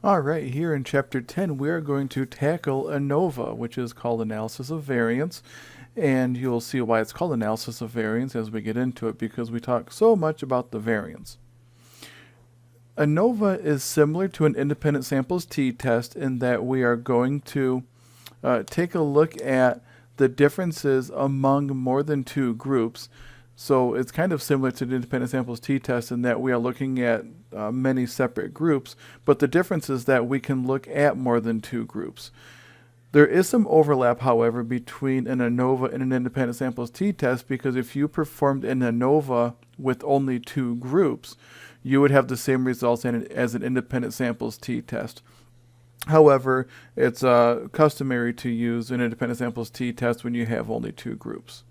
All right, here in Chapter 10, we are going to tackle ANOVA, which is called Analysis of Variance. And you'll see why it's called Analysis of Variance as we get into it, because we talk so much about the variance. ANOVA is similar to an independent samples t-test in that we are going to take a look at the differences among more than two groups. So it's kind of similar to the independent samples t-test in that we are looking at many separate groups, but the difference is that we can look at more than two groups. There is some overlap, however, between an ANOVA and an independent samples t-test, because if you performed an ANOVA with only two groups, you would have the same results as an independent samples t-test. However, it's customary to use an independent samples t-test when you have only two groups.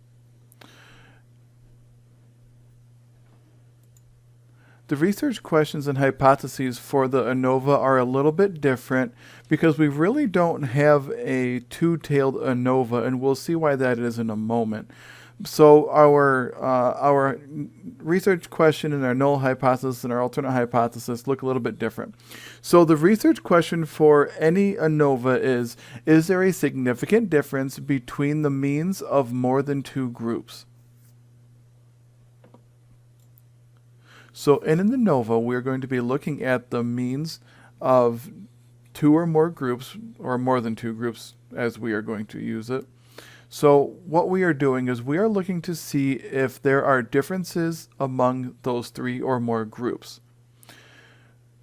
The research questions and hypotheses for the ANOVA are a little bit different because we really don't have a two-tailed ANOVA, and we'll see why that is in a moment. So our research question and our null hypothesis and our alternate hypothesis look a little bit different. So the research question for any ANOVA is there a significant difference between the means of more than two groups? So in an ANOVA, we're going to be looking at the means of two or more groups, or more than two groups as we are going to use it. So what we are doing is we are looking to see if there are differences among those three or more groups.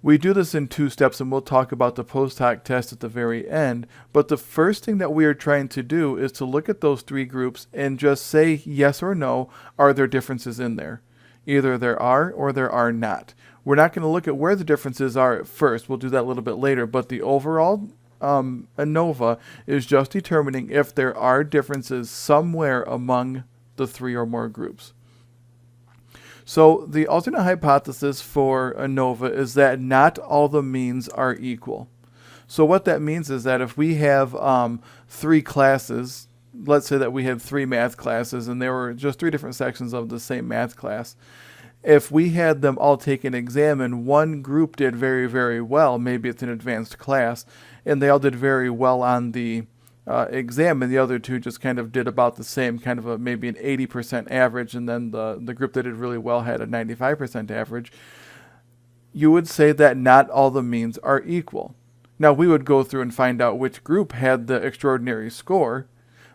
We do this in two steps, and we'll talk about the post hoc test at the very end. But the first thing that we are trying to do is to look at those three groups and just say yes or no, are there differences in there? Either there are or there are not. We're not going to look at where the differences are at first. We'll do that a little bit later. But the overall ANOVA is just determining if there are differences somewhere among the three or more groups. So the alternate hypothesis for ANOVA is that not all the means are equal. So what that means is that if we have three classes, let's say that we had three math classes and there were just three different sections of the same math class. If we had them all take an exam and one group did very, very well, maybe it's an advanced class, and they all did very well on the exam, and the other two just kind of did about the same, kind of maybe an 80% average, and then the group that did really well had a 95% average, you would say that not all the means are equal. Now, we would go through and find out which group had the extraordinary score,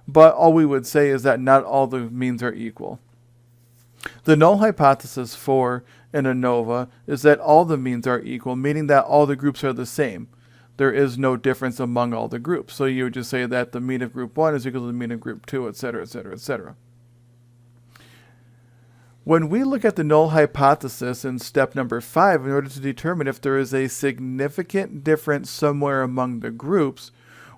but all we would say is that not all the means are equal. The null hypothesis for an ANOVA is that all the means are equal, meaning that all the groups are the same. There is no difference among all the groups. So you would just say that the mean of group 1 is equal to the mean of group 2, etc., etc., etc. When we look at the null hypothesis in step number 5, in order to determine if there is a significant difference somewhere among the groups,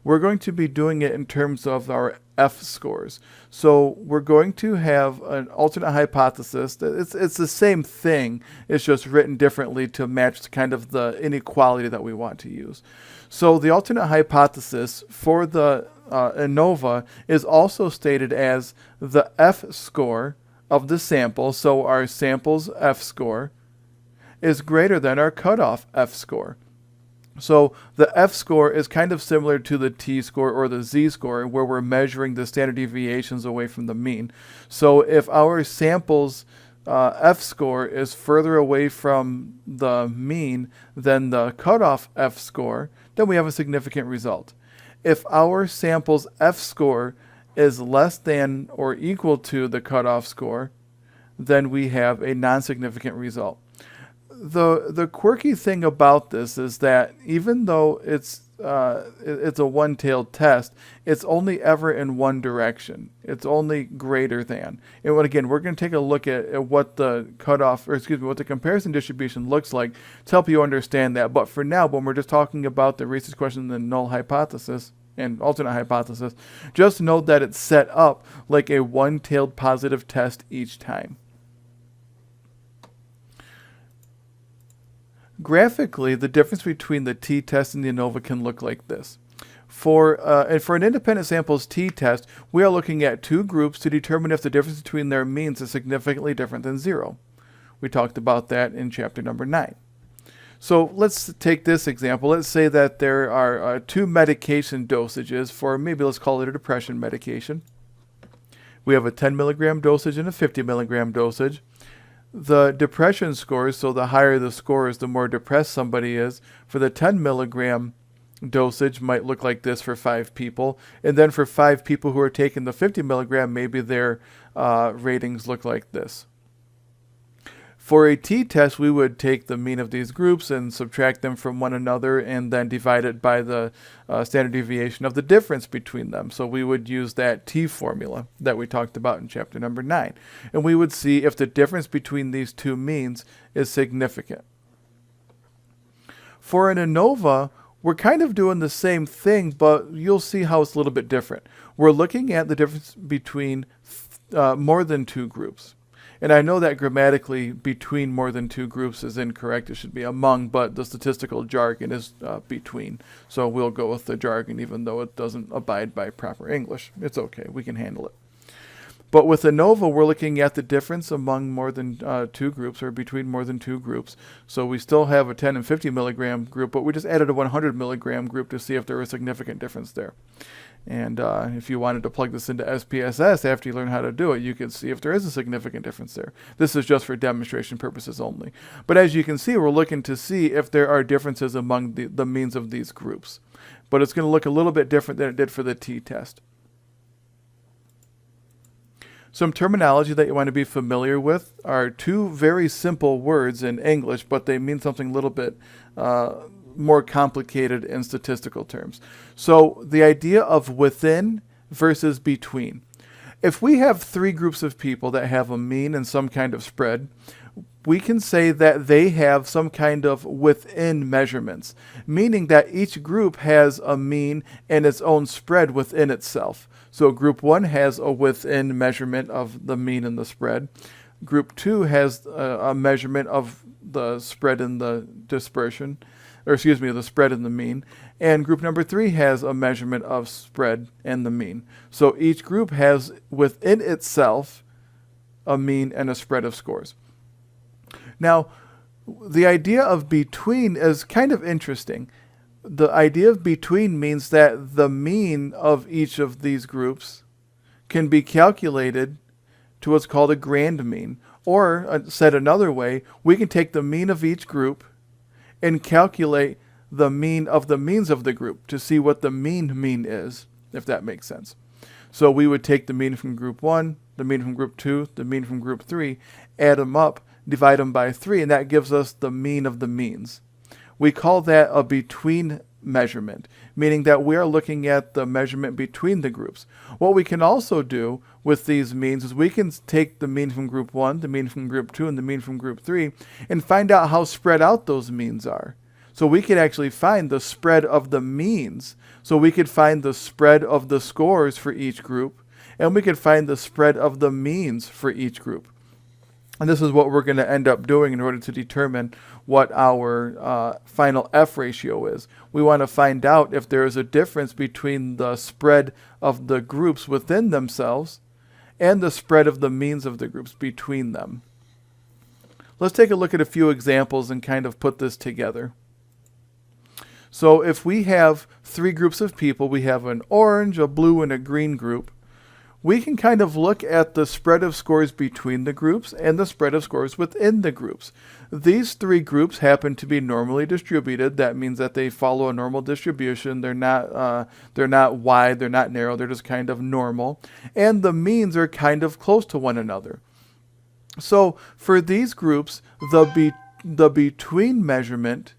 we're going to be doing it in terms of our F scores. So we're going to have an alternate hypothesis. It's the same thing. It's just written differently to match kind of the inequality that we want to use. So the alternate hypothesis for the ANOVA is also stated as the F score of the sample. So our sample's F score is greater than our cutoff F score. So the F score is kind of similar to the T score or the Z score, where we're measuring the standard deviations away from the mean. So if our sample's F score is further away from the mean than the cutoff F score, then we have a significant result. If our sample's F score is less than or equal to the cutoff score, then we have a non-significant result. The quirky thing about this is that even though it's a one-tailed test, it's only ever in one direction. It's only greater than. And again, we're going to take a look at what the cutoff, or excuse me, what the comparison distribution looks like to help you understand that. But for now, when we're just talking about the research question and the null hypothesis and alternate hypothesis, just note that it's set up like a one-tailed positive test each time. Graphically, the difference between the t-test and the ANOVA can look like this. For an independent samples t-test, we are looking at two groups to determine if the difference between their means is significantly different than 0. We talked about that in chapter number 9. So let's take this example. Let's say that there are 2 medication dosages for, maybe let's call it a depression medication. We have a 10 milligram dosage and a 50 milligram dosage. The depression scores, so the higher the scores, the more depressed somebody is. For the 10 milligram dosage might look like this for 5 people. And then for 5 people who are taking the 50 milligram, maybe their ratings look like this. For a t-test, we would take the mean of these groups and subtract them from one another and then divide it by the standard deviation of the difference between them. So we would use that t formula that we talked about in chapter number 9. And we would see if the difference between these 2 means is significant. For an ANOVA, we're kind of doing the same thing, but you'll see how it's a little bit different. We're looking at the difference between more than 2 groups. And I know that grammatically between more than 2 groups is incorrect. It should be among, but the statistical jargon is between. So we'll go with the jargon even though it doesn't abide by proper English. It's okay. We can handle it. But with ANOVA, we're looking at the difference among more than 2 groups or between more than 2 groups. So we still have a 10 and 50 milligram group, but we just added a 100 milligram group to see if there was a significant difference there. And if you wanted to plug this into SPSS after you learn how to do it, you could see if there is a significant difference there. This is just for demonstration purposes only. But as you can see, we're looking to see if there are differences among the means of these groups. But it's going to look a little bit different than it did for the t-test. Some terminology that you want to be familiar with are 2 very simple words in English, but they mean something a little bit more complicated in statistical terms. So the idea of within versus between. If we have 3 groups of people that have a mean and some kind of spread, we can say that they have some kind of within measurements, meaning that each group has a mean and its own spread within itself. So group 1 has a within measurement of the mean and the spread. Group 2 has a measurement of the spread and the dispersion, or excuse me, the spread and the mean. And group number 3 has a measurement of spread and the mean. So each group has within itself a mean and a spread of scores. Now, the idea of between is kind of interesting. The idea of between means that the mean of each of these groups can be calculated to what's called a grand mean. Or, said another way, we can take the mean of each group and calculate the mean of the means of the group to see what the mean is, if that makes sense. So we would take the mean from group 1, the mean from group 2, the mean from group 3, add them up, divide them by 3, and that gives us the mean of the means. We call that a between measurement, meaning that we are looking at the measurement between the groups. What we can also do with these means is we can take the mean from group 1, the mean from group 2, and the mean from group 3, and find out how spread out those means are. So we could actually find the spread of the means. So we could find the spread of the scores for each group, and we could find the spread of the means for each group. And this is what we're going to end up doing in order to determine what our final F ratio is. We want to find out if there is a difference between the spread of the groups within themselves and the spread of the means of the groups between them. Let's take a look at a few examples and kind of put this together. So if we have 3 groups of people, we have an orange, a blue, and a green group, we can kind of look at the spread of scores between the groups and the spread of scores within the groups. These 3 groups happen to be normally distributed. That means that they follow a normal distribution. They're not wide, they're not narrow, they're just kind of normal. And the means are kind of close to one another. So for these groups, the between measurement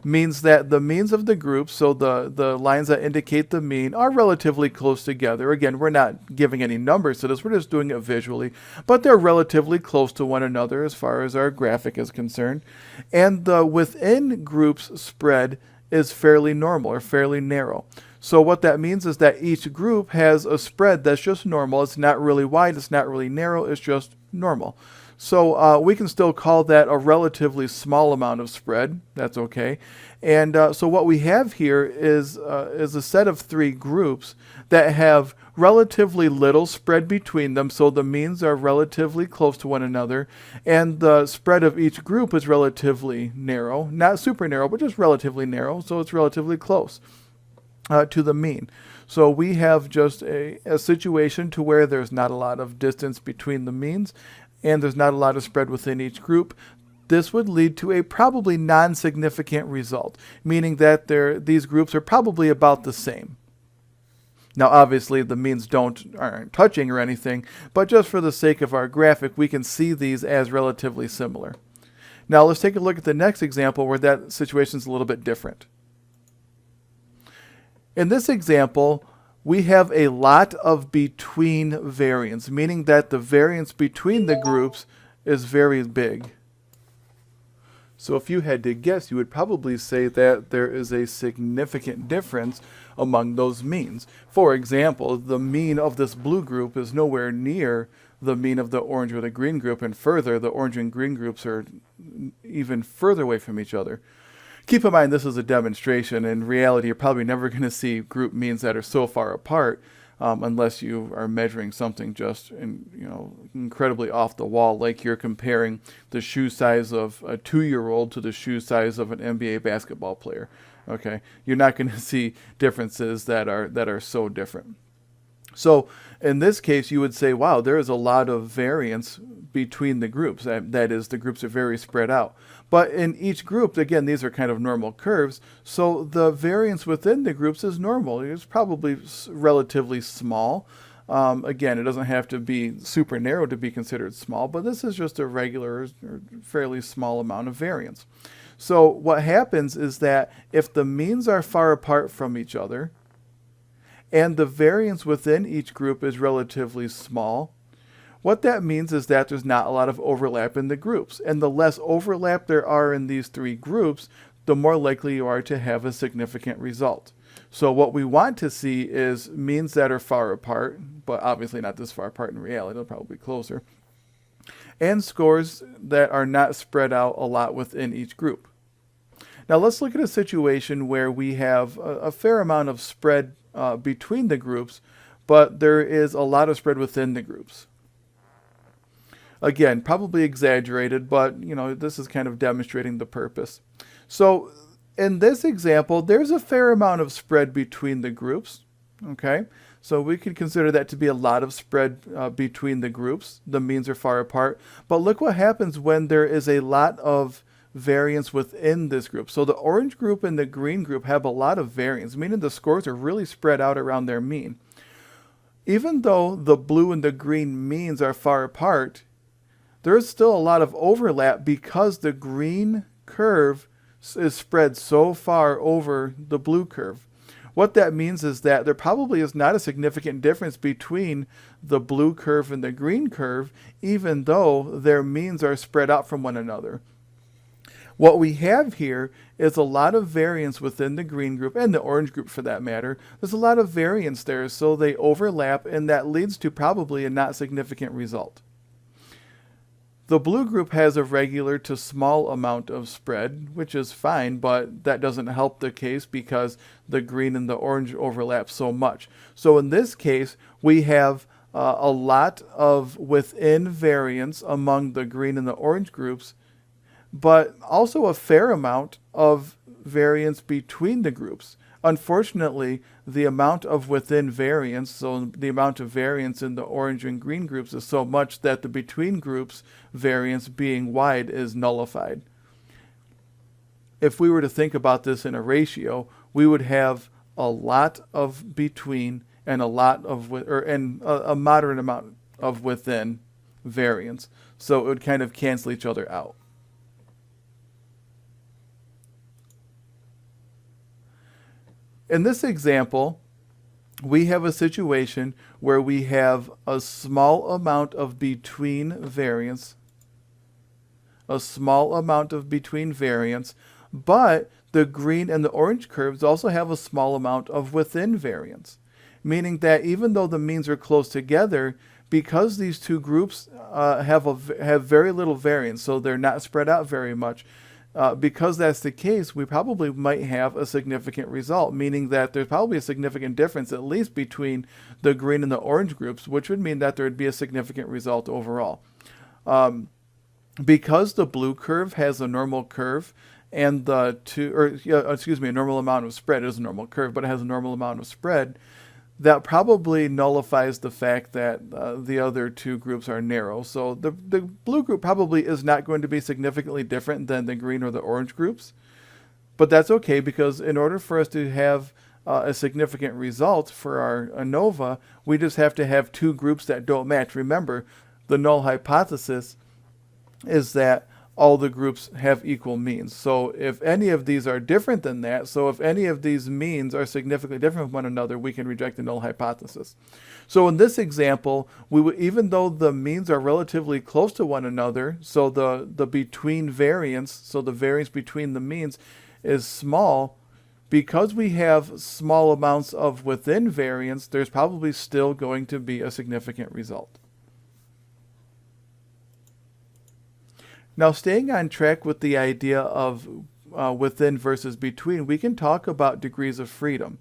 means that the means of the group, so the lines that indicate the mean, are relatively close together. Again, we're not giving any numbers to this, we're just doing it visually, but they're relatively close to one another as far as our graphic is concerned. And the within groups spread is fairly normal or fairly narrow. So what that means is that each group has a spread that's just normal. It's not really wide, it's not really narrow, it's just normal. So we can still call that a relatively small amount of spread. That's okay. And so what we have here is a set of three groups that have relatively little spread between them, so the means are relatively close to one another, and the spread of each group is relatively narrow, not super narrow, but just relatively narrow, so it's relatively close to the mean. So we have just a situation to where there's not a lot of distance between the means, and there's not a lot of spread within each group. This would lead to a probably non-significant result, meaning that these groups are probably about the same. Now, obviously, the means aren't touching or anything, but just for the sake of our graphic, we can see these as relatively similar. Now, let's take a look at the next example where that situation is a little bit different. In this example, we have a lot of between variance, meaning that the variance between the groups is very big. So if you had to guess, you would probably say that there is a significant difference among those means. For example, the mean of this blue group is nowhere near the mean of the orange or the green group, and further, the orange and green groups are even further away from each other. Keep in mind, this is a demonstration. In reality, you're probably never going to see group means that are so far apart, unless you are measuring something just incredibly off the wall, like you're comparing the shoe size of a 2-year-old to the shoe size of an NBA basketball player. Okay, you're not going to see differences that are so different. So in this case, you would say, wow, there is a lot of variance between the groups. That is, the groups are very spread out. But in each group, again, these are kind of normal curves, so the variance within the groups is normal. It's probably relatively small. Again, it doesn't have to be super narrow to be considered small, but this is just a regular or fairly small amount of variance. So what happens is that if the means are far apart from each other, and the variance within each group is relatively small, what that means is that there's not a lot of overlap in the groups. And the less overlap there are in these three groups, the more likely you are to have a significant result. So what we want to see is means that are far apart, but obviously not this far apart in reality, they'll probably be closer, and scores that are not spread out a lot within each group. Now let's look at a situation where we have a fair amount of spread between the groups, but there is a lot of spread within the groups. Again, probably exaggerated, but this is kind of demonstrating the purpose. So in this example, there's a fair amount of spread between the groups. Okay, so we could consider that to be a lot of spread between the groups. The means are far apart, but look what happens when there is a lot of variance within this group. So the orange group and the green group have a lot of variance, meaning the scores are really spread out around their mean. Even though the blue and the green means are far apart, there's still a lot of overlap because the green curve is spread so far over the blue curve. What that means is that there probably is not a significant difference between the blue curve and the green curve, even though their means are spread out from one another. What we have here is a lot of variance within the green group, and the orange group for that matter. There's a lot of variance there, so they overlap, and that leads to probably a not significant result. The blue group has a regular to small amount of spread, which is fine, but that doesn't help the case because the green and the orange overlap so much. So in this case, we have a lot of within variance among the green and the orange groups, but also a fair amount of variance between the groups. Unfortunately, the amount of within variance, so the amount of variance in the orange and green groups, is so much that the between groups variance being wide is nullified. If we were to think about this in a ratio, we would have a lot of between and a lot of a moderate amount of within variance. So it would kind of cancel each other out. In this example, we have a situation where we have a small amount of between variance, but the green and the orange curves also have a small amount of within variance, meaning that even though the means are close together, because these two groups have very little variance, so they're not spread out very much. Because that's the case, we probably might have a significant result, meaning that there's probably a significant difference at least between the green and the orange groups, which would mean that there would be a significant result overall. Because the blue curve has a normal curve and a normal amount of spread, it is a normal curve, but it has a normal amount of spread, that probably nullifies the fact that the other two groups are narrow. So the blue group probably is not going to be significantly different than the green or the orange groups. But that's okay, because in order for us to have a significant result for our ANOVA, we just have to have two groups that don't match. Remember, the null hypothesis is that all the groups have equal means. So if any of these are different than that, so if any of these means are significantly different from one another, we can reject the null hypothesis. So in this example, even though the means are relatively close to one another, so the between variance, so the variance between the means is small, because we have small amounts of within variance, there's probably still going to be a significant result. Now, staying on track with the idea of within versus between, we can talk about degrees of freedom.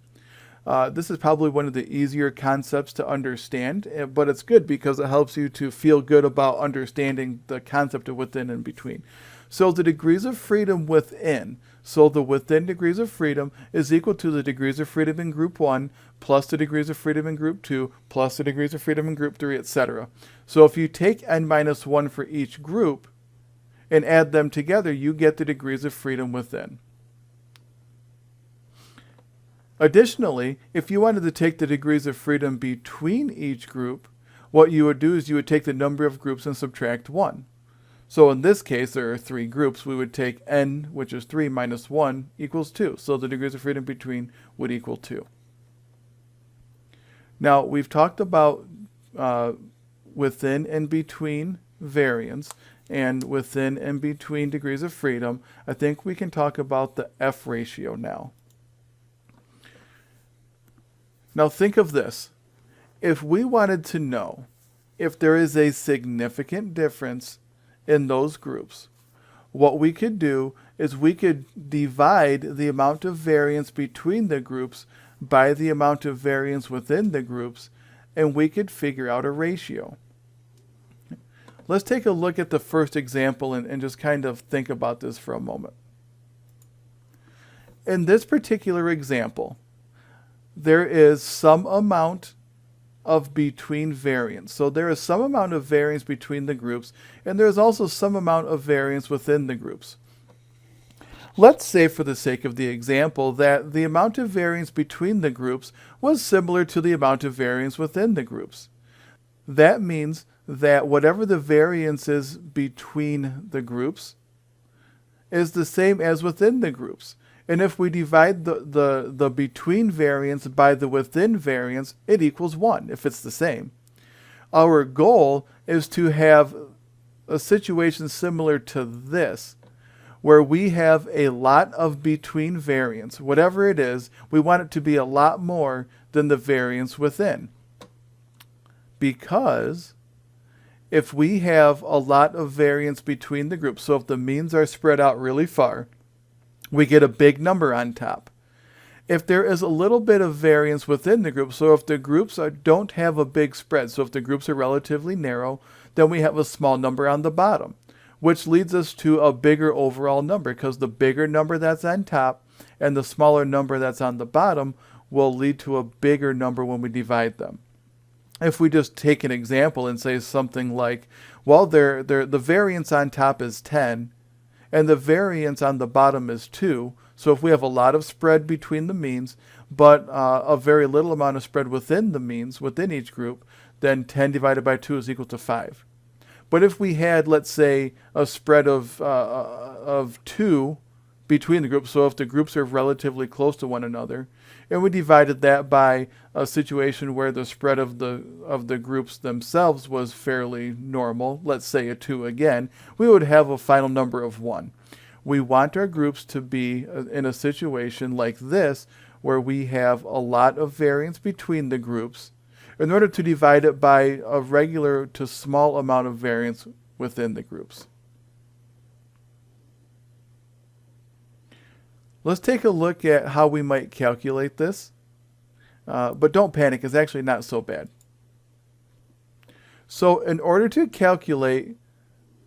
This is probably one of the easier concepts to understand, but it's good because it helps you to feel good about understanding the concept of within and between. So the degrees of freedom within, so the within degrees of freedom is equal to the degrees of freedom in group 1 plus the degrees of freedom in group 2 plus the degrees of freedom in group 3, etc. So if you take n minus 1 for each group, and add them together, you get the degrees of freedom within. Additionally, if you wanted to take the degrees of freedom between each group, what you would do is you would take the number of groups and subtract 1. So in this case, there are 3 groups. We would take n, which is 3, minus 1 equals 2. So the degrees of freedom between would equal 2. Now, we've talked about within and between variance, and within and between degrees of freedom. I think we can talk about the F ratio now. Now think of this. If we wanted to know if there is a significant difference in those groups, what we could do is we could divide the amount of variance between the groups by the amount of variance within the groups, and we could figure out a ratio. Let's take a look at the first example and just kind of think about this for a moment. In this particular example, there is some amount of between variance. So there is some amount of variance between the groups, and there is also some amount of variance within the groups. Let's say, for the sake of the example, that the amount of variance between the groups was similar to the amount of variance within the groups. That means that whatever the variance is between the groups is the same as within the groups. And if we divide the between variance by the within variance, it equals 1 if it's the same. Our goal is to have a situation similar to this, where we have a lot of between variance. Whatever it is, we want it to be a lot more than the variance within. Because if we have a lot of variance between the groups, so if the means are spread out really far, we get a big number on top. If there is a little bit of variance within the group, so if the groups don't have a big spread, so if the groups are relatively narrow, then we have a small number on the bottom, which leads us to a bigger overall number, because the bigger number that's on top and the smaller number that's on the bottom will lead to a bigger number when we divide them. If we just take an example and say something like, well, the variance on top is 10, and the variance on the bottom is 2. So if we have a lot of spread between the means, but a very little amount of spread within the means, within each group, then 10 divided by 2 is equal to 5. But if we had, let's say, a spread of 2 between the groups, so if the groups are relatively close to one another, and we divided that by a situation where the spread of the groups themselves was fairly normal, let's say a 2 again, we would have a final number of 1. We want our groups to be in a situation like this, where we have a lot of variance between the groups, in order to divide it by a regular to small amount of variance within the groups. Let's take a look at how we might calculate this. But don't panic, it's actually not so bad. So in order to calculate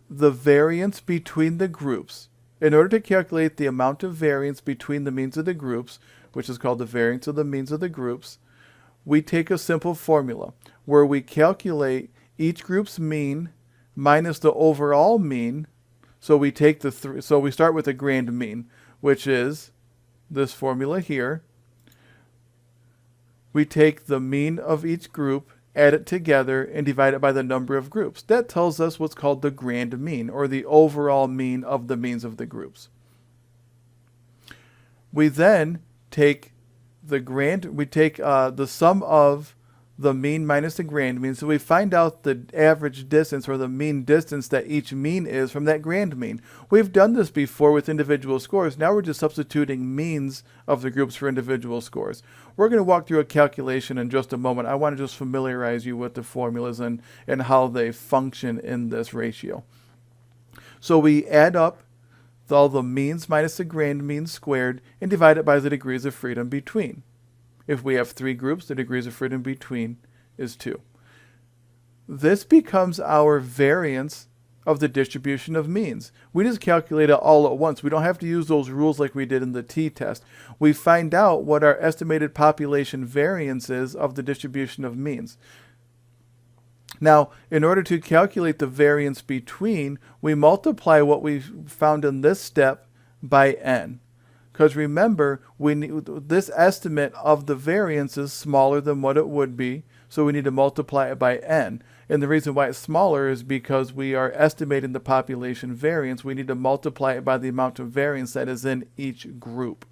the variance between the groups, in order to calculate the amount of variance between the means of the groups, which is called the variance of the means of the groups, we take a simple formula where we calculate each group's mean minus the overall mean. So we take so we start with a grand mean, which is this formula here. We take the mean of each group, add it together, and divide it by the number of groups. That tells us what's called the grand mean, or the overall mean of the means of the groups. We then take the sum of the mean minus the grand mean, so we find out the average distance, or the mean distance that each mean is from that grand mean. We've done this before with individual scores. Now we're just substituting means of the groups for individual scores. We're going to walk through a calculation in just a moment. I want to just familiarize you with the formulas and how they function in this ratio. So we add up all the means minus the grand mean squared and divide it by the degrees of freedom between. If we have 3 groups, the degrees of freedom between is 2. This becomes our variance of the distribution of means. We just calculate it all at once. We don't have to use those rules like we did in the t-test. We find out what our estimated population variance is of the distribution of means. Now, in order to calculate the variance between, we multiply what we found in this step by n. Because remember, this estimate of the variance is smaller than what it would be, so we need to multiply it by n. And the reason why it's smaller is because we are estimating the population variance. We need to multiply it by the amount of variance that is in each group.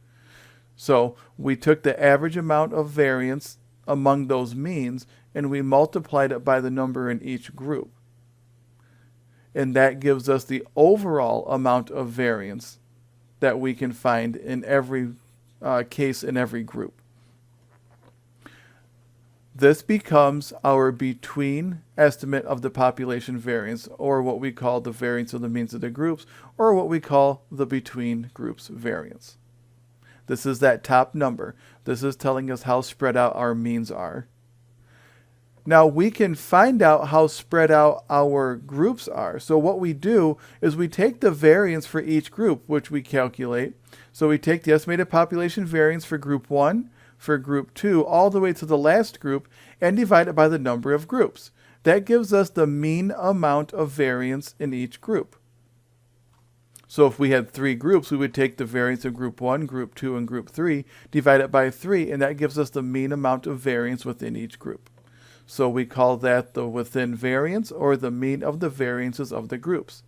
So we took the average amount of variance among those means, and we multiplied it by the number in each group. And that gives us the overall amount of variance that we can find in every case in every group. This becomes our between estimate of the population variance, or what we call the variance of the means of the groups, or what we call the between groups variance. This is that top number. This is telling us how spread out our means are. Now we can find out how spread out our groups are. So what we do is we take the variance for each group, which we calculate. So we take the estimated population variance for group 1, for group 2, all the way to the last group, and divide it by the number of groups. That gives us the mean amount of variance in each group. So if we had 3 groups, we would take the variance of group 1, group 2, and group 3, divide it by 3, and that gives us the mean amount of variance within each group. So we call that the within variance, or the mean of the variances of the groups.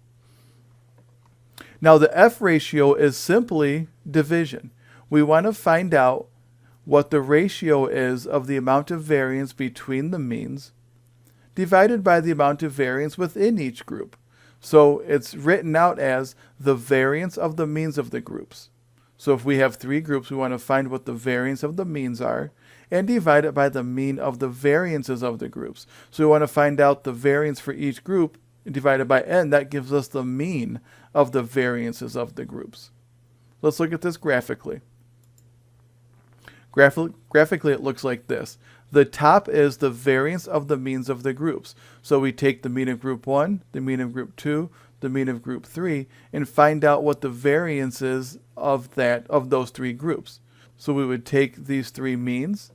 Now the F ratio is simply division. We want to find out what the ratio is of the amount of variance between the means divided by the amount of variance within each group. So it's written out as the variance of the means of the groups. So if we have 3 groups, we want to find what the variance of the means are and divide it by the mean of the variances of the groups. So we want to find out the variance for each group divided by n. That gives us the mean of the variances of the groups. Let's look at this graphically. Graphically, it looks like this. The top is the variance of the means of the groups. So we take the mean of group 1, the mean of group 2, the mean of group 3, and find out what the variance is of those 3 groups. So we would take these 3 means,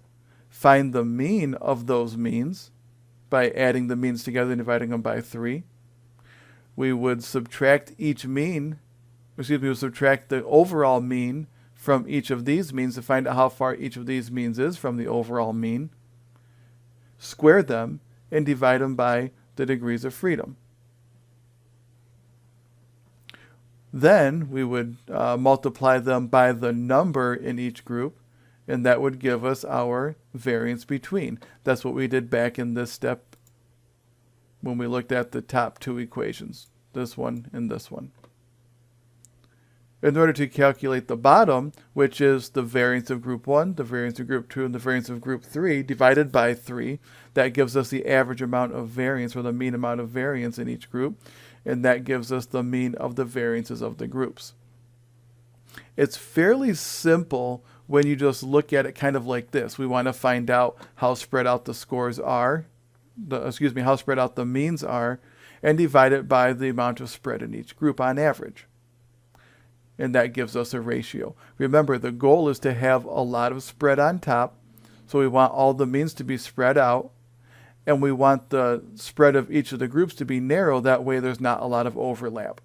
find the mean of those means by adding the means together and dividing them by 3. We would subtract we would subtract the overall mean from each of these means to find out how far each of these means is from the overall mean, square them, and divide them by the degrees of freedom. Then we would multiply them by the number in each group, and that would give us our variance between. That's what we did back in this step when we looked at the top 2 equations, this one and this one. In order to calculate the bottom, which is the variance of group 1, the variance of group 2, and the variance of group 3, divided by 3, that gives us the average amount of variance, or the mean amount of variance in each group, and that gives us the mean of the variances of the groups. It's fairly simple when you just look at it kind of like this. We want to find out how spread out the scores are, how spread out the means are, and divide it by the amount of spread in each group on average. And that gives us a ratio. Remember, the goal is to have a lot of spread on top, so we want all the means to be spread out, and we want the spread of each of the groups to be narrow, that way there's not a lot of overlap.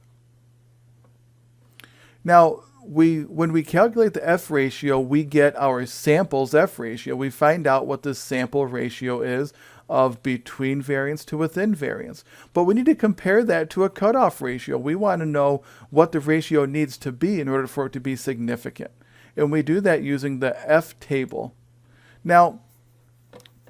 Now, when we calculate the F ratio, we get our sample's F ratio. We find out what the sample ratio is of between variance to within variance. But we need to compare that to a cutoff ratio. We want to know what the ratio needs to be in order for it to be significant. And we do that using the F table. Now,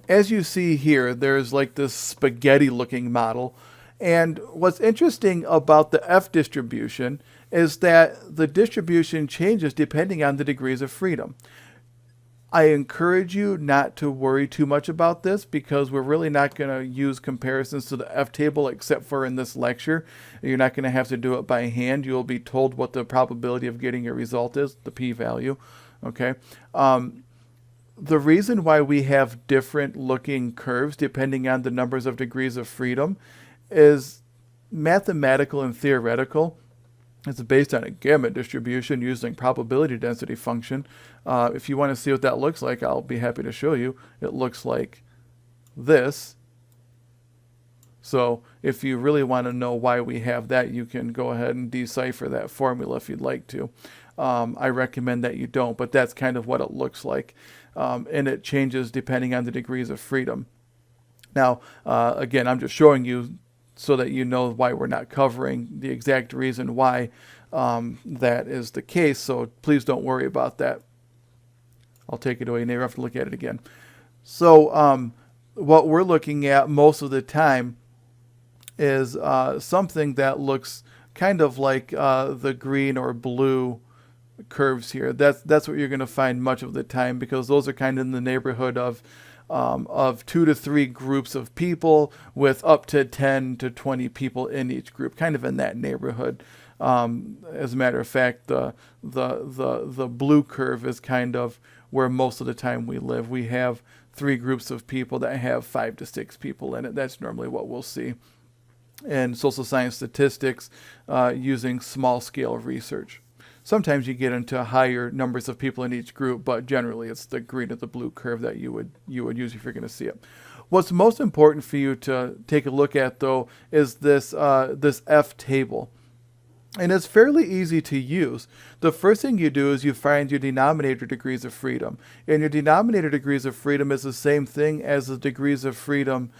as you see here, there's like this spaghetti looking model. And what's interesting about the F distribution is that the distribution changes depending on the degrees of freedom. I encourage you not to worry too much about this, because we're really not going to use comparisons to the F table except for in this lecture. You're not going to have to do it by hand. You'll be told what the probability of getting a result is, the p-value. Okay. The reason why we have different looking curves depending on the numbers of degrees of freedom is mathematical and theoretical. It's based on a gamma distribution using probability density function. If you want to see what that looks like, I'll be happy to show you. It looks like this. So if you really want to know why we have that, you can go ahead and decipher that formula if you'd like to. I recommend that you don't, but that's kind of what it looks like. And it changes depending on the degrees of freedom. Now, again, I'm just showing you so that you know why we're not covering the exact reason why that is the case. So please don't worry about that. I'll take it away. You never have to look at it again. So what we're looking at most of the time is something that looks kind of like the green or blue curves here. That's what you're going to find much of the time, because those are kind of in the neighborhood of 2 to 3 groups of people with up to 10 to 20 people in each group, kind of in that neighborhood. As a matter of fact, the blue curve is kind of where most of the time we live. We have 3 groups of people that have 5 to 6 people in it. That's normally what we'll see in social science statistics using small scale research. Sometimes you get into higher numbers of people in each group, but generally it's the green or the blue curve that you would use if you're going to see it. What's most important for you to take a look at, though, is this this F table. And it's fairly easy to use. The first thing you do is you find your denominator degrees of freedom. And your denominator degrees of freedom is the same thing as the degrees of freedom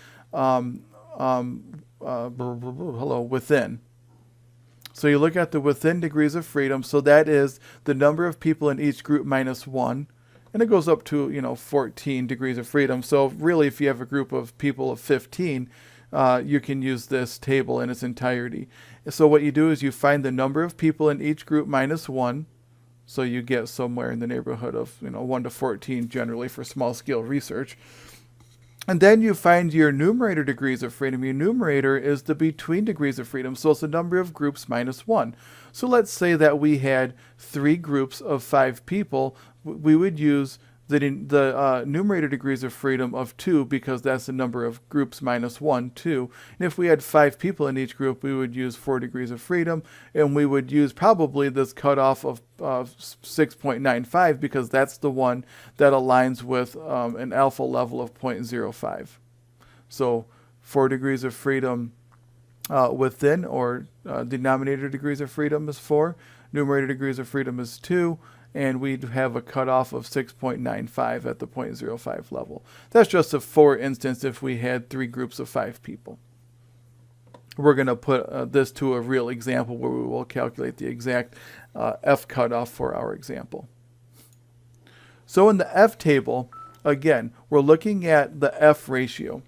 within. So you look at the within degrees of freedom. So that is the number of people in each group minus 1. And it goes up to, 14 degrees of freedom. So really, if you have a group of people of 15, you can use this table in its entirety. So what you do is you find the number of people in each group minus 1. So you get somewhere in the neighborhood of 1 to 14 generally for small scale research. And then you find your numerator degrees of freedom. Your numerator is the between degrees of freedom. So it's the number of groups minus 1. So let's say that we had 3 groups of 5 people. We would use the numerator degrees of freedom of 2, because that's the number of groups minus 1, 2. And if we had 5 people in each group, we would use 4 degrees of freedom. And we would use probably this cutoff of 6.95, because that's the one that aligns with an alpha level of 0.05. So 4 degrees of freedom within, or denominator degrees of freedom is 4. Numerator degrees of freedom is 2. And we'd have a cutoff of 6.95 at the 0.05 level. That's just a for instance if we had 3 groups of 5 people. We're going to put this to a real example where we will calculate the exact F cutoff for our example. So in the F table, again, we're looking at the F ratio.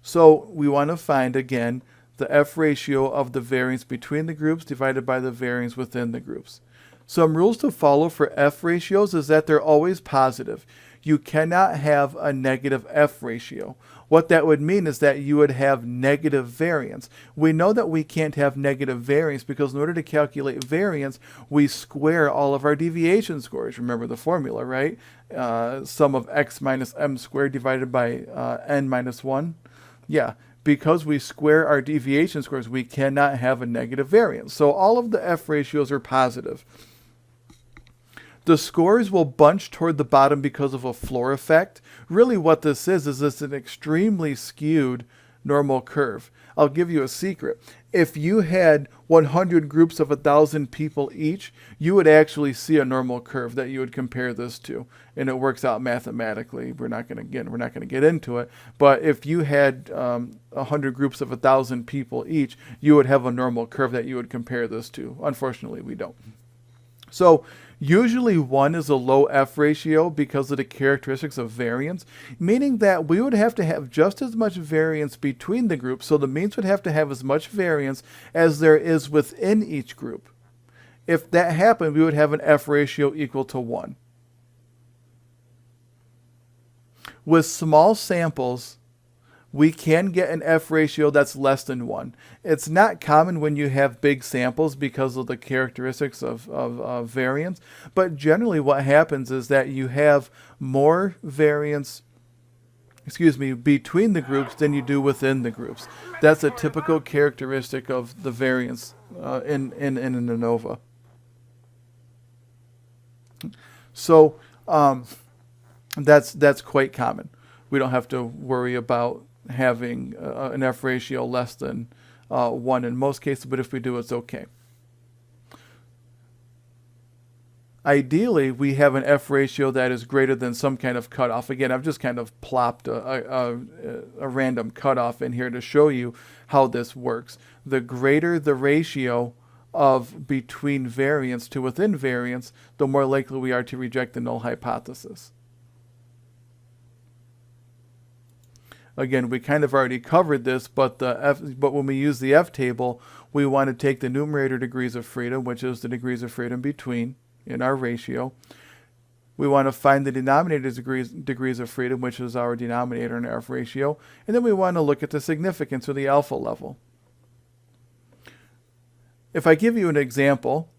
So we want to find, again, the F ratio of the variance between the groups divided by the variance within the groups. Some rules to follow for F ratios is that they're always positive. You cannot have a negative F ratio. What that would mean is that you would have negative variance. We know that we can't have negative variance because in order to calculate variance, we square all of our deviation scores. Remember the formula, right? Sum of x minus m squared divided by n minus 1. Yeah, because we square our deviation scores, we cannot have a negative variance. So all of the F ratios are positive. The scores will bunch toward the bottom because of a floor effect. Really what this is it's an extremely skewed normal curve. I'll give you a secret. If you had 100 groups of 1,000 people each, you would actually see a normal curve that you would compare this to. And it works out mathematically. We're not going to get into it. But if you had 100 groups of 1,000 people each, you would have a normal curve that you would compare this to. Unfortunately, we don't. So usually 1 is a low F ratio because of the characteristics of variance, meaning that we would have to have just as much variance between the groups, so the means would have to have as much variance as there is within each group. If that happened, we would have an F ratio equal to 1. With small samples, we can get an F ratio that's less than 1. It's not common when you have big samples because of the characteristics of variance, but generally what happens is that you have more variance between the groups than you do within the groups. That's a typical characteristic of the variance in an ANOVA. So that's quite common. We don't have to worry about having an F ratio less than 1 in most cases, but if we do, it's okay. Ideally, we have an F ratio that is greater than some kind of cutoff. Again, I've just kind of plopped a random cutoff in here to show you how this works. The greater the ratio of between variance to within variance, the more likely we are to reject the null hypothesis. Again, we kind of already covered this, but when we use the F table, we want to take the numerator degrees of freedom, which is the degrees of freedom between in our ratio. We want to find the denominator degrees of freedom, which is our denominator in our F ratio. And then we want to look at the significance or the alpha level. If I give you an example,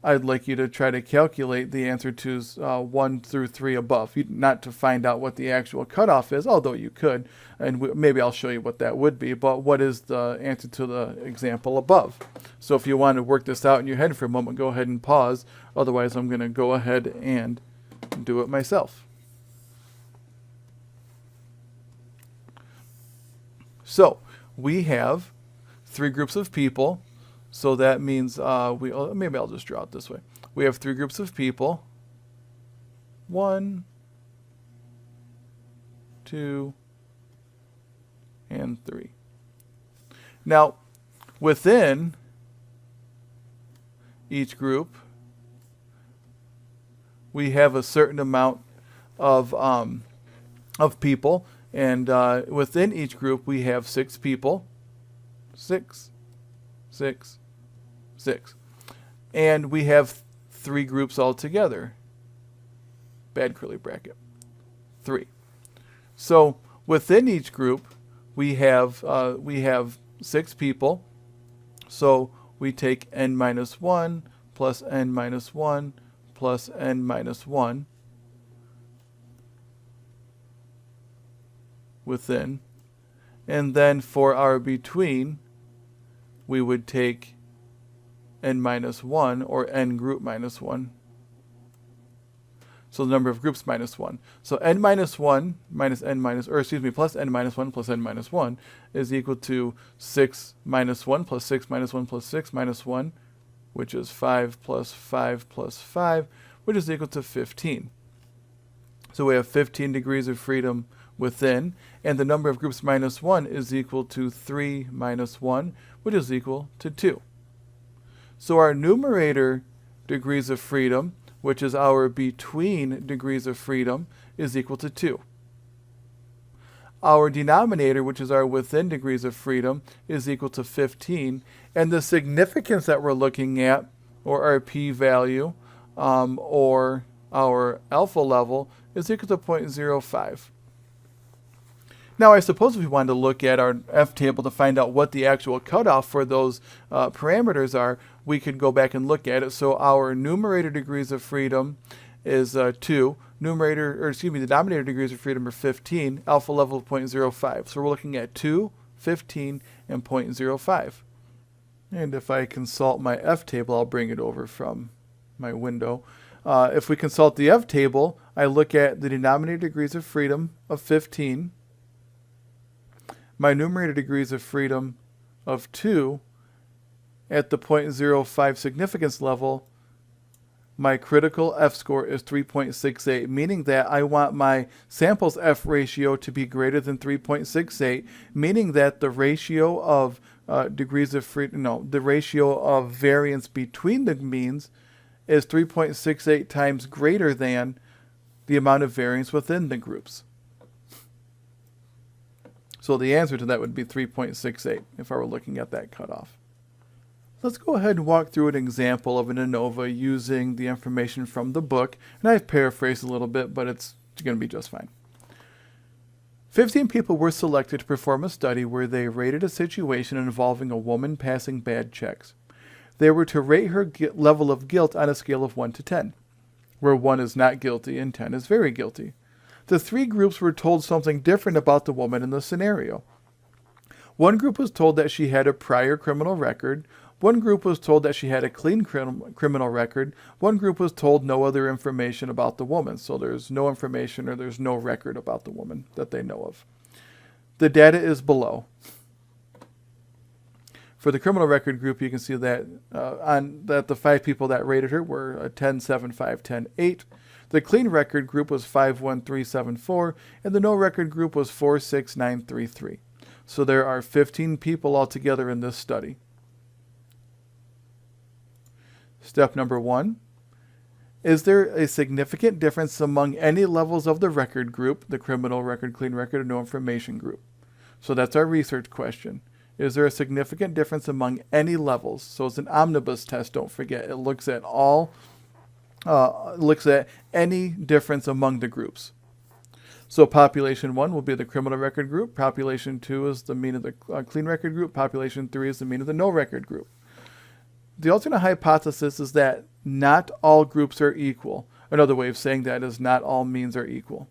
I'd like you to try to calculate the answer to 1 through 3 above, not to find out what the actual cutoff is, although you could, and maybe I'll show you what that would be, but what is the answer to the example above? So if you want to work this out in your head for a moment, go ahead and pause. Otherwise, I'm going to go ahead and do it myself. So we have 3 groups of people. So that means maybe I'll just draw it this way. We have 3 groups of people. 1, 2, and 3. Now, within each group, we have a certain amount of people, and within each group we have 6 people. 6, 6, 6. And we have 3 groups altogether. Bad curly bracket. 3. So within each group, we have 6 people. So we take n minus 1 plus n minus 1 plus n minus 1 within. And then for our between, we would take n minus 1 or n group minus 1. So the number of groups minus 1. So n minus 1 minus n minus, or excuse me, plus n minus 1 plus n minus 1 is equal to 6 minus 1 plus 6 minus 1 plus 6 minus 1, which is 5 plus 5 plus 5, which is equal to 15. So we have 15 degrees of freedom within, and the number of groups minus 1 is equal to 3 minus 1, which is equal to 2. So our numerator degrees of freedom, which is our between degrees of freedom, is equal to 2. our denominator, which is our within degrees of freedom, is equal to 15. And the significance that we're looking at, or our p-value, or our alpha level, is equal to 0.05. Now, I suppose if we wanted to look at our F table to find out what the actual cutoff for those parameters are, we could go back and look at it. So our numerator degrees of freedom is 2. The denominator degrees of freedom are 15. Alpha level of 0.05. So we're looking at 2, 15, and 0.05. And if I consult my F table, I'll bring it over from my window. If we consult the F table, I look at the denominator degrees of freedom of 15. My numerator degrees of freedom of 2, at the 0.05 significance level, my critical F score is 3.68, meaning that I want my sample's F ratio to be greater than 3.68, meaning that the ratio of the ratio of variance between the means is 3.68 times greater than the amount of variance within the groups. So the answer to that would be 3.68 if I were looking at that cutoff. Let's go ahead and walk through an example of an ANOVA using the information from the book. And I've paraphrased a little bit, but it's going to be just fine. 15 people were selected to perform a study where they rated a situation involving a woman passing bad checks. They were to rate her level of guilt on a scale of 1 to 10, where 1 is not guilty and 10 is very guilty. The 3 groups were told something different about the woman in the scenario. One group was told that she had a prior criminal record. One group was told that she had a clean criminal record. One group was told no other information about the woman. So there's no information or there's no record about the woman that they know of. The data is below. For the criminal record group, you can see that the 5 people that rated her were a 10, 7, 5, 10, 8. The clean record group was 5, 1, 3, 7, 4, and the no record group was 4, 6, 9, 3, 3. So there are 15 people altogether in this study. Step number 1. Is there a significant difference among any levels of the record group, the criminal record, clean record, or no information group? So that's our research question. Is there a significant difference among any levels? So it's an omnibus test, don't forget. It looks at any difference among the groups. So population 1 will be the criminal record group. Population 2 is the mean of the clean record group. Population 3 is the mean of the no record group. The alternate hypothesis is that not all groups are equal. Another way of saying that is not all means are equal.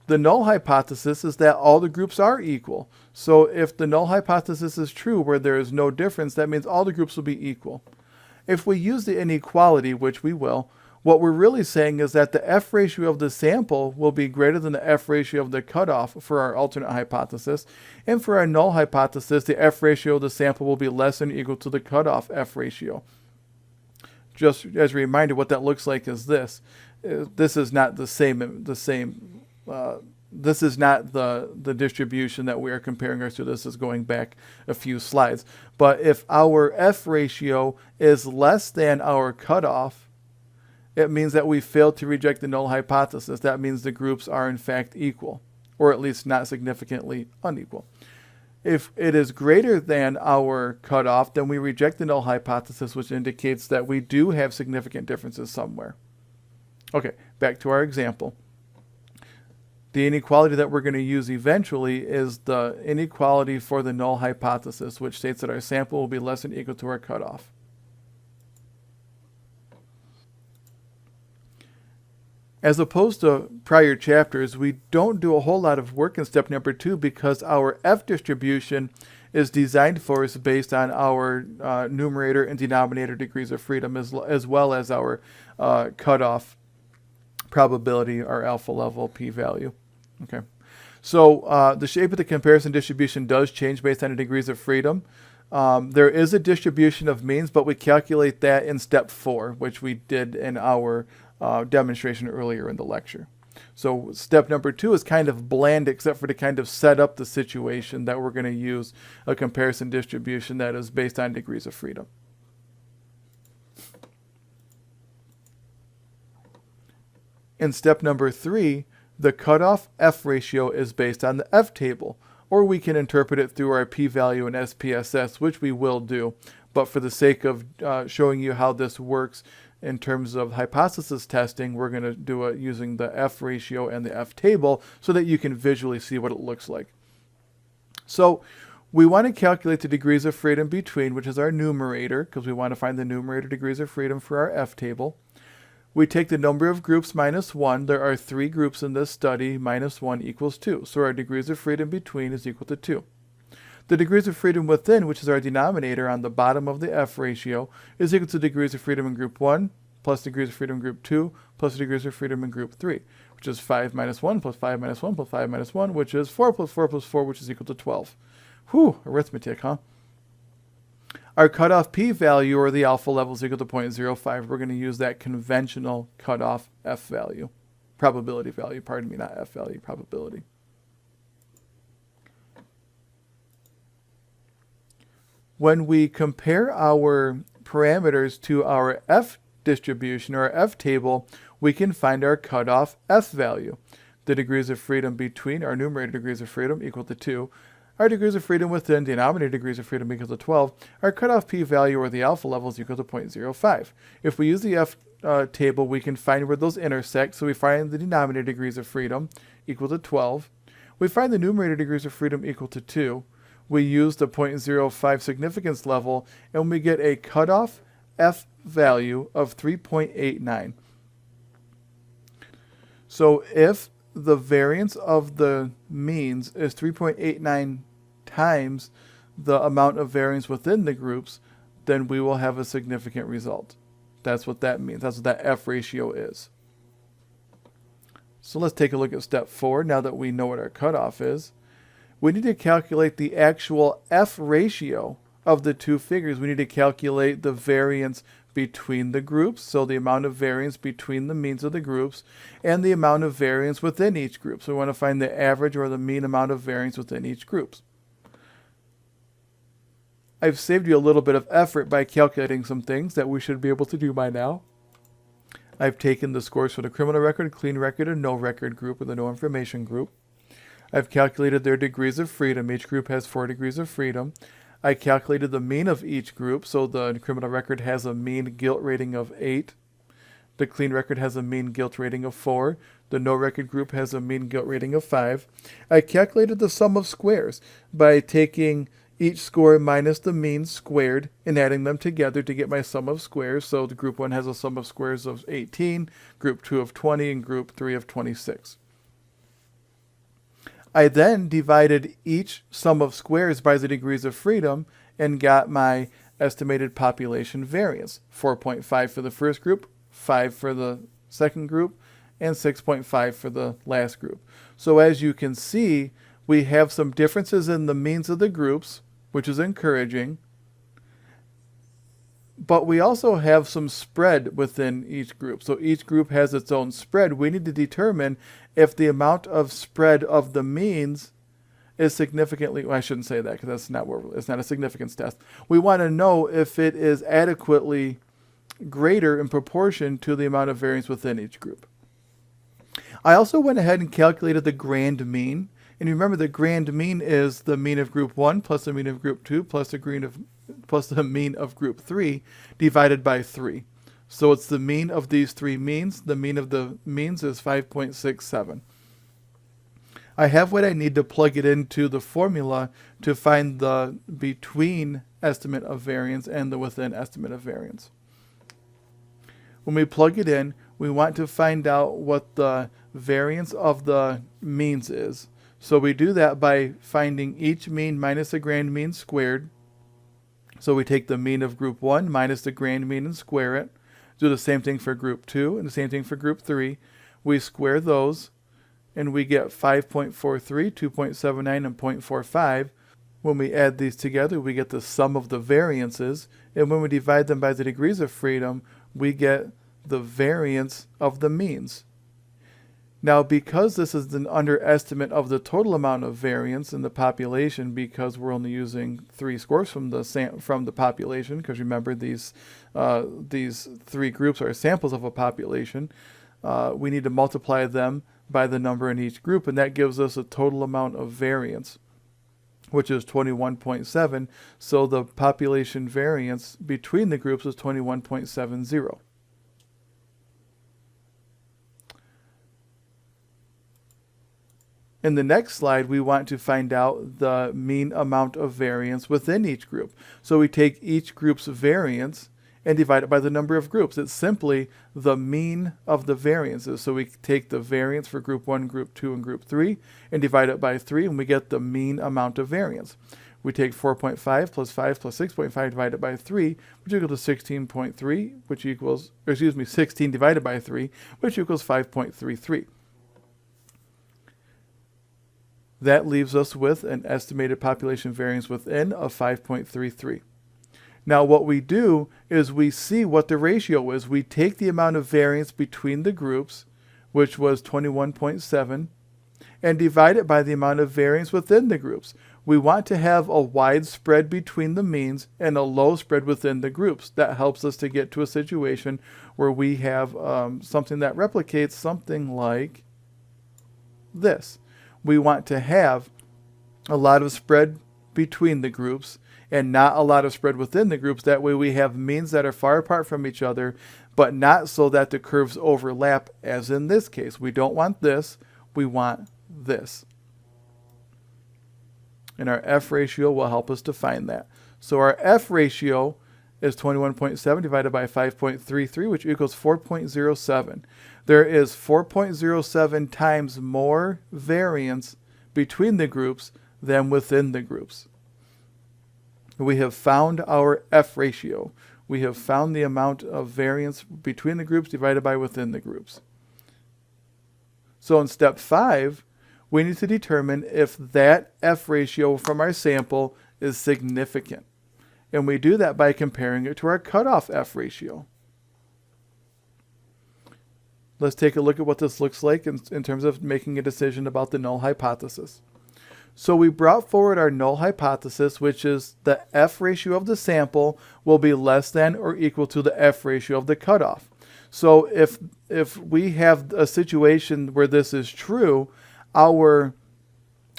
The null hypothesis is that all the groups are equal. So if the null hypothesis is true where there is no difference, that means all the groups will be equal. If we use the inequality, which we will, what we're really saying is that the F ratio of the sample will be greater than the F ratio of the cutoff for our alternate hypothesis. And for our null hypothesis, the F ratio of the sample will be less than or equal to the cutoff F ratio. Just as a reminder, what that looks like is this. This is not this is not the distribution that we are comparing ours to. This is going back a few slides. But if our F ratio is less than our cutoff, it means that we failed to reject the null hypothesis. That means the groups are in fact equal, or at least not significantly unequal. If it is greater than our cutoff, then we reject the null hypothesis, which indicates that we do have significant differences somewhere. Okay, back to our example. The inequality that we're going to use eventually is the inequality for the null hypothesis, which states that our sample will be less than or equal to our cutoff. As opposed to prior chapters, we don't do a whole lot of work in step number 2 because our F distribution is designed for us based on our numerator and denominator degrees of freedom as well as our cutoff probability, our alpha level p-value. Okay, so the shape of the comparison distribution does change based on the degrees of freedom. There is a distribution of means, but we calculate that in step 4, which we did in our demonstration earlier in the lecture. So step number 2 is kind of bland except for to kind of set up the situation that we're going to use a comparison distribution that is based on degrees of freedom. In step number 3, The cutoff F ratio is based on the F table, or we can interpret it through our p-value and SPSS, which we will do. But for the sake of showing you how this works in terms of hypothesis testing, we're going to do it using the F ratio and the F table so that you can visually see what it looks like. So we want to calculate the degrees of freedom between, which is our numerator, because we want to find the numerator degrees of freedom for our F table. We take the number of groups minus 1. There are 3 groups in this study. Minus 1 equals 2. So our degrees of freedom between is equal to 2. The degrees of freedom within, which is our denominator on the bottom of the F ratio, is equal to degrees of freedom in group 1 plus degrees of freedom in group 2 plus degrees of freedom in group 3, which is 5 minus 1 plus 5 minus 1 plus 5 minus 1, which is 4 plus 4 plus 4, which is equal to 12. Whew, arithmetic, huh? Our cutoff p-value, or the alpha level, is equal to 0.05. We're going to use that conventional cutoff F value. Probability value, pardon me, not F value, probability. When we compare our parameters to our F distribution or our F table, we can find our cutoff F value. The degrees of freedom between, our numerator degrees of freedom, equal to 2. Our degrees of freedom within, denominator degrees of freedom, equal to 12. Our cutoff p-value, or the alpha level, is equal to 0.05. If we use the F table, we can find where those intersect. So we find the denominator degrees of freedom equal to 12. We find the numerator degrees of freedom equal to 2. We use the 0.05 significance level, and we get a cutoff F value of 3.89. So if the variance of the means is 3.89 times the amount of variance within the groups, then we will have a significant result. That's what that means. That's what that F ratio is. So let's take a look at step 4 now that we know what our cutoff is. We need to calculate the actual F ratio of the two figures. We need to calculate the variance between the groups, so the amount of variance between the means of the groups, and the amount of variance within each group. So we want to find the average or the mean amount of variance within each group. I've saved you a little bit of effort by calculating some things that we should be able to do by now. I've taken the scores for the criminal record, clean record, and no record group, or the no information group. I've calculated their degrees of freedom. Each group has 4 degrees of freedom. I calculated the mean of each group. So the criminal record has a mean guilt rating of 8. The clean record has a mean guilt rating of 4. The no record group has a mean guilt rating of 5. I calculated the sum of squares by taking each score minus the mean squared and adding them together to get my sum of squares. So the group 1 has a sum of squares of 18, group 2 of 20, and group 3 of 26. I then divided each sum of squares by the degrees of freedom and got my estimated population variance. 4.5 for the first group, 5 for the second group, and 6.5 for the last group. So as you can see, we have some differences in the means of the groups, which is encouraging. But we also have some spread within each group. So each group has its own spread. We need to determine if the amount of spread of the means is significantly, well, I shouldn't say that because that's not what, it's not a significance test. We want to know if it is adequately greater in proportion to the amount of variance within each group. I also went ahead and calculated the grand mean. And remember, the grand mean is the mean of group 1 plus the mean of group 2 plus the mean of group 3 divided by 3. So it's the mean of these 3 means. The mean of the means is 5.67. I have what I need to plug it into the formula to find the between estimate of variance and the within estimate of variance. When we plug it in, we want to find out what the variance of the means is. So we do that by finding each mean minus the grand mean squared. So we take the mean of group 1 minus the grand mean and square it. Do the same thing for group 2 and the same thing for group 3. We square those and we get 5.43, 2.79, and 0.45. When we add these together, we get the sum of the variances. And when we divide them by the degrees of freedom, we get the variance of the means. Now, because this is an underestimate of the total amount of variance in the population, because we're only using 3 scores from the population, because remember these 3 groups are samples of a population, we need to multiply them by the number in each group, and that gives us a total amount of variance, which is 21.7. So the population variance between the groups is 21.70. In the next slide, we want to find out the mean amount of variance within each group. So we take each group's variance and divide it by the number of groups. It's simply the mean of the variances. So we take the variance for group 1, group 2, and group 3 and divide it by 3, and we get the mean amount of variance. We take 4.5 plus 5 plus 6.5 divided by 3, which equals to 16.3, which equals, 16 divided by 3, which equals 5.33. That leaves us with an estimated population variance within of 5.33. Now what we do is we see what the ratio is. We take the amount of variance between the groups, which was 21.7, and divide it by the amount of variance within the groups. We want to have a wide spread between the means and a low spread within the groups. That helps us to get to a situation where we have something that replicates something like this. We want to have a lot of spread between the groups and not a lot of spread within the groups. That way we have means that are far apart from each other, but not so that the curves overlap, as in this case. We don't want this, we want this. And our F ratio will help us to find that. So our F ratio is 21.7 divided by 5.33, which equals 4.07. There is 4.07 times more variance between the groups than within the groups. We have found our F ratio. We have found the amount of variance between the groups divided by within the groups. So in step 5, we need to determine if that F ratio from our sample is significant. And we do that by comparing it to our cutoff F ratio. Let's take a look at what this looks like in terms of making a decision about the null hypothesis. So we brought forward our null hypothesis, which is the F ratio of the sample will be less than or equal to the F ratio of the cutoff. So if we have a situation where this is true, our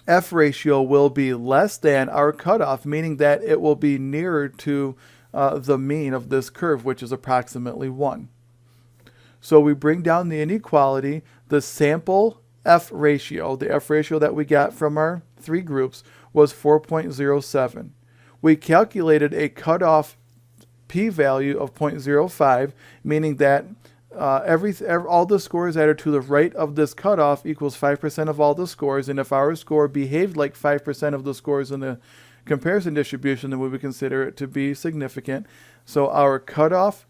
F ratio will be less than our cutoff, meaning that it will be nearer to the mean of this curve, which is approximately 1. So we bring down the inequality. The sample F ratio, the F ratio that we got from our 3 groups, was 4.07. We calculated a cutoff p-value of 0.05, meaning that all the scores that are to the right of this cutoff equals 5% of all the scores, and if our score behaved like 5% of the scores in the comparison distribution, then we would consider it to be significant. So our cutoff,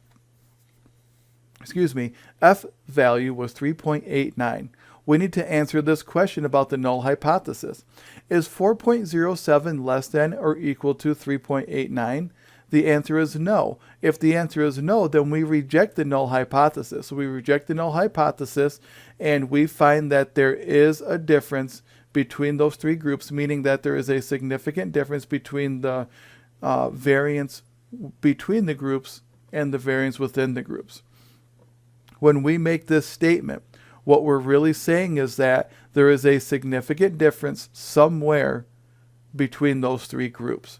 F value was 3.89. We need to answer this question about the null hypothesis. Is 4.07 less than or equal to 3.89? The answer is no. If the answer is no, then we reject the null hypothesis. So we reject the null hypothesis, and we find that there is a difference between those 3 groups, meaning that there is a significant difference between the variance between the groups and the variance within the groups. When we make this statement, what we're really saying is that there is a significant difference somewhere between those 3 groups.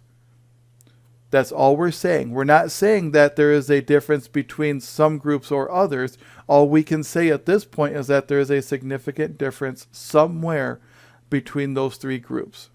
That's all we're saying. We're not saying that there is a difference between some groups or others. All we can say at this point is that there is a significant difference somewhere between those 3 groups.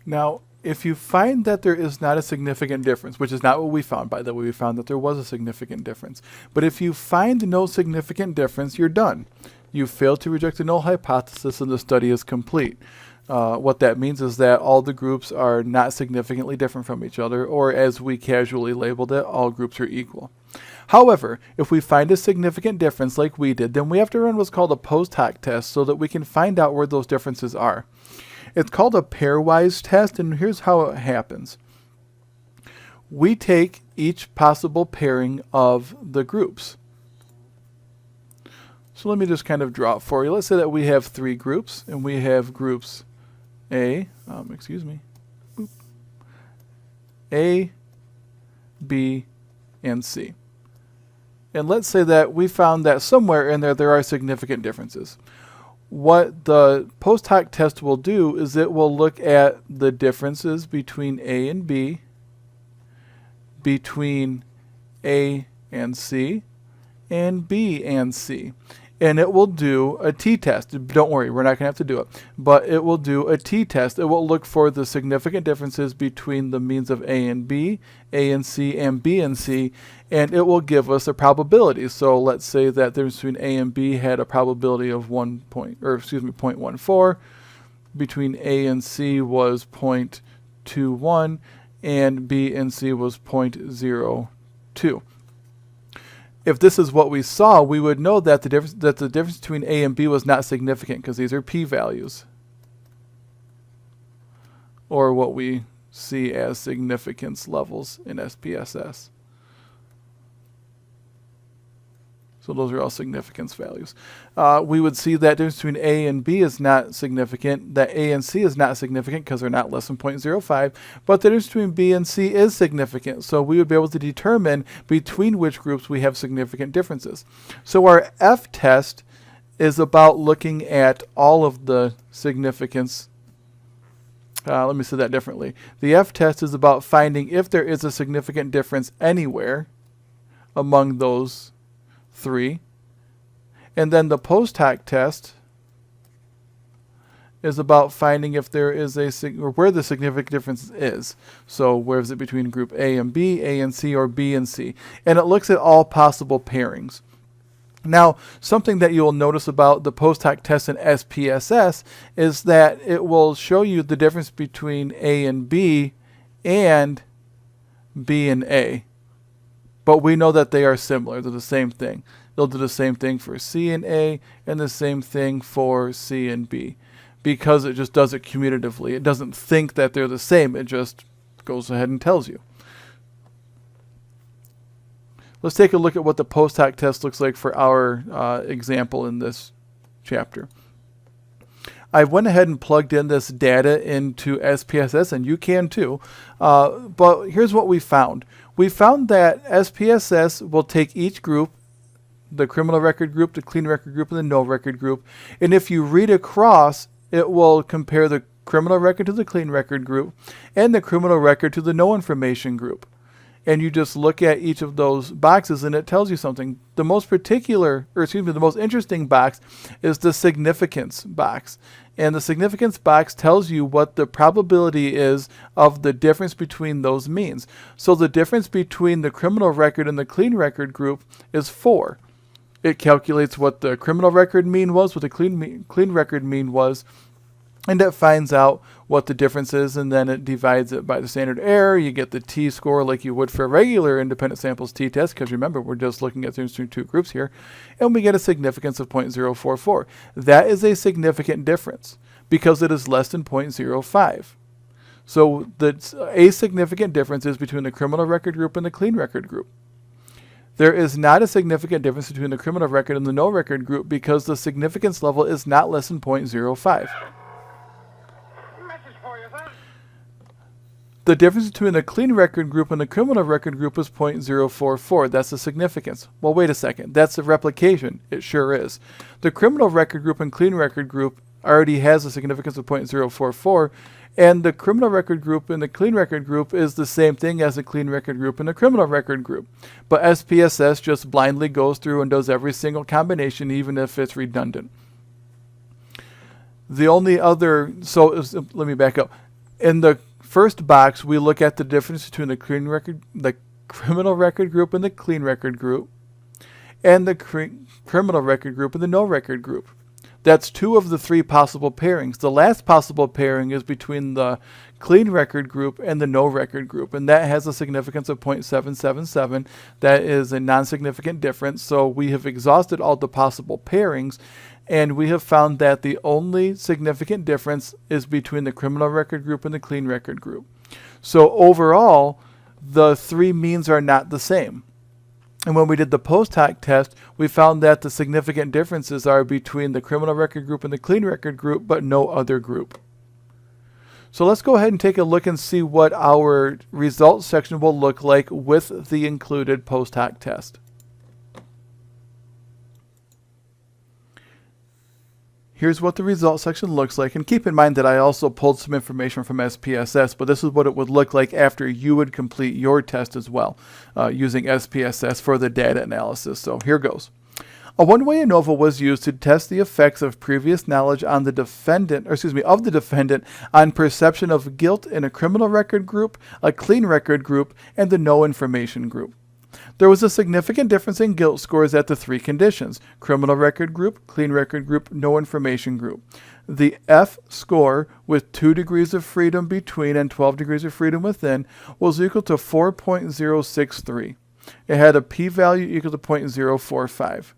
Now, if you find that there is not a significant difference, which is not what we found, by the way, we found that there was a significant difference. But if you find no significant difference, you're done. You failed to reject the null hypothesis and the study is complete. What that means is that all the groups are not significantly different from each other, or as we casually labeled it, all groups are equal. However, if we find a significant difference like we did, then we have to run what's called a post hoc test so that we can find out where those differences are. It's called a pairwise test, and here's how it happens. We take each possible pairing of the groups. So let me just kind of draw it for you. Let's say that we have 3 groups, and we have groups A, A, B, and C. And let's say that we found that somewhere in there are significant differences. What the post hoc test will do is it will look at the differences between A and B, between A and C, and B and C. And it will do a t-test. Don't worry, we're not going to have to do it. But it will do a t-test. It will look for the significant differences between the means of A and B, A and C, and B and C, and it will give us a probability. So let's say that the difference between A and B had a probability of 0.14. Between A and C was 0.21, and B and C was 0.02. If this is what we saw, we would know that the difference between A and B was not significant because these are p-values, or what we see as significance levels in SPSS. So those are all significance values. We would see that difference between A and B is not significant, that A and C is not significant because they're not less than 0.05, but the difference between B and C is significant. So we would be able to determine between which groups we have significant differences. So our F test is about looking at all of the significance. Let me say that differently. The F test is about finding if there is a significant difference anywhere among those 3. And then the post hoc test is about finding if there is or where the significant difference is. So where is it between group A and B, A and C, or B and C? And it looks at all possible pairings. Now, something that you'll notice about the post hoc test in SPSS is that it will show you the difference between A and B and A. But we know that they are similar. They're the same thing. They'll do the same thing for C and A and the same thing for C and B because it just does it commutatively. It doesn't think that they're the same. It just goes ahead and tells you. Let's take a look at what the post hoc test looks like for our example in this chapter. I went ahead and plugged in this data into SPSS, and you can too. But here's what we found. We found that SPSS will take each group, the criminal record group, the clean record group, and the no record group, and if you read across, it will compare the criminal record to the clean record group and the criminal record to the no information group. And you just look at each of those boxes and it tells you something. The most the most interesting box is the significance box. And the significance box tells you what the probability is of the difference between those means. So the difference between the criminal record and the clean record group is 4. It calculates what the criminal record mean was, what the clean record mean was, and it finds out what the difference is, and then it divides it by the standard error. You get the t-score like you would for a regular independent samples t-test, because remember, we're just looking at the two groups here, and we get a significance of 0.044. That is a significant difference, because it is less than 0.05. So a significant difference is between the criminal record group and the clean record group. There is not a significant difference between the criminal record and the no record group because the significance level is not less than 0.05. The difference between the clean record group and the criminal record group is 0.044. That's the significance. Well, wait a second. That's the replication. It sure is. The criminal record group and clean record group already has a significance of 0.044, and the criminal record group and the clean record group is the same thing as the clean record group and the criminal record group. But SPSS just blindly goes through and does every single combination, even if it's redundant. The only other, let me back up. In the first box, we look at the difference between the criminal record group and the clean record group, and the criminal record group and the no record group. That's 2 of the 3 possible pairings. The last possible pairing is between the clean record group and the no record group, and that has a significance of 0.777. That is a non-significant difference, so we have exhausted all the possible pairings, and we have found that the only significant difference is between the criminal record group and the clean record group. So overall, the three means are not the same. And when we did the post hoc test, we found that the significant differences are between the criminal record group and the clean record group, but no other group. So let's go ahead and take a look and see what our results section will look like with the included post hoc test. Here's what the results section looks like, and keep in mind that I also pulled some information from SPSS, but this is what it would look like after you would complete your test as well, using SPSS for the data analysis. So here goes. A one-way ANOVA was used to test the effects of previous knowledge on the defendant, of the defendant on perception of guilt in a criminal record group, a clean record group, and the no information group. There was a significant difference in guilt scores at the three conditions: criminal record group, clean record group, no information group. The F score with 2 degrees of freedom between and 12 degrees of freedom within was equal to 4.063. It had a p-value equal to 0.045.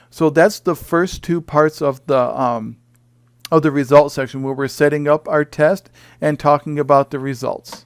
So that's the first two parts of the results section, where we're setting up our test and talking about the results.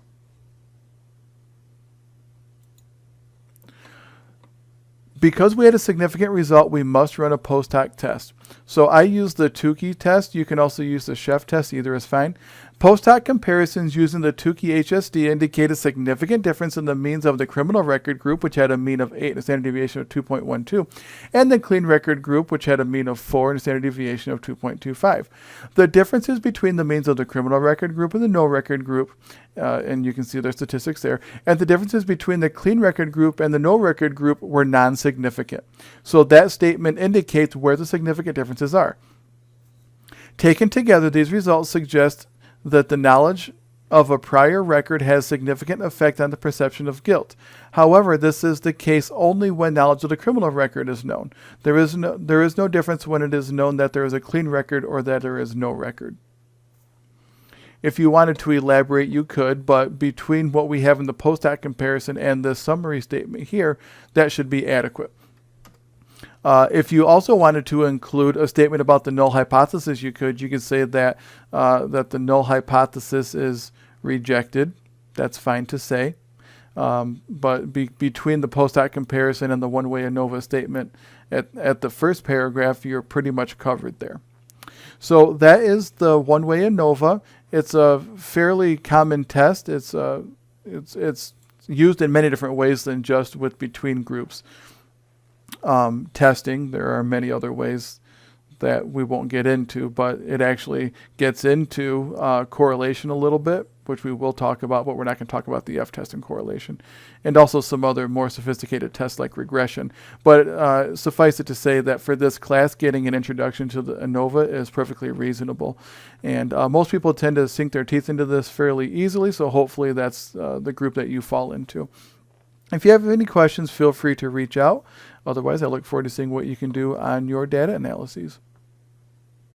Because we had a significant result, we must run a post hoc test. So I use the Tukey test. You can also use the Chef test. Either is fine. Post hoc comparisons using the Tukey HSD indicate a significant difference in the means of the criminal record group, which had a mean of 8 and a standard deviation of 2.12, and the clean record group, which had a mean of 4 and a standard deviation of 2.25. The differences between the means of the criminal record group and the no record group, and you can see their statistics there, and the differences between the clean record group and the no record group were non-significant. So that statement indicates where the significant differences are. Taken together, these results suggest that the knowledge of a prior record has significant effect on the perception of guilt. However, this is the case only when knowledge of the criminal record is known. There is no difference when it is known that there is a clean record or that there is no record. If you wanted to elaborate, you could, but between what we have in the post hoc comparison and the summary statement here, that should be adequate. If you also wanted to include a statement about the null hypothesis, you could say that the null hypothesis is rejected. That's fine to say. But between the post hoc comparison and the one-way ANOVA statement at the first paragraph, you're pretty much covered there. So that is the one-way ANOVA. It's a fairly common test. It's used in many different ways than just with between groups testing. There are many other ways that we won't get into, but it actually gets into correlation a little bit, which we will talk about, but we're not going to talk about the F-test and correlation, and also some other more sophisticated tests like regression. But suffice it to say that for this class, getting an introduction to the ANOVA is perfectly reasonable. And most people tend to sink their teeth into this fairly easily, so hopefully that's the group that you fall into. If you have any questions, feel free to reach out. Otherwise, I look forward to seeing what you can do on your data analyses.